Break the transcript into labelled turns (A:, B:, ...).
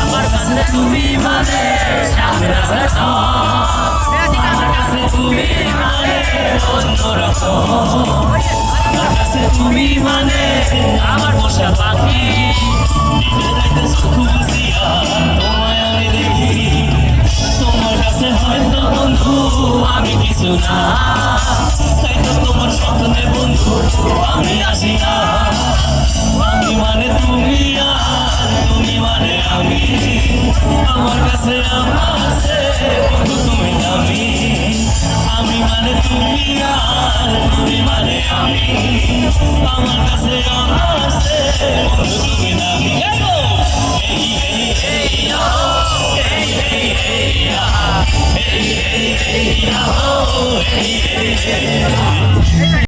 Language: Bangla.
A: আমার কাছে তুমি মানে আমার কাছে তুমি মানে অন্যরকম। আমার কাছে তুমি মানে আমার পোষা পাখি। দিনে রাতে চোখ বুজিয়া তোমায় আমি দেখি। তোমার কাছে হয়তো বন্ধু আমি কিছু না, তাই তো তোমার স্বপ্নে বন্ধু আমি আসি না। আমি মানে তুমি আর তুমি মানে আমি। আমার কাছে বন্ধু তুমি দামি। আমি মানে তুমি আর তুমি মানে আমি। আমার কাছে বন্ধু তুমি দামি। এই এই এই ও, এই এই এই আ, এই এই এই ও, এই এই এই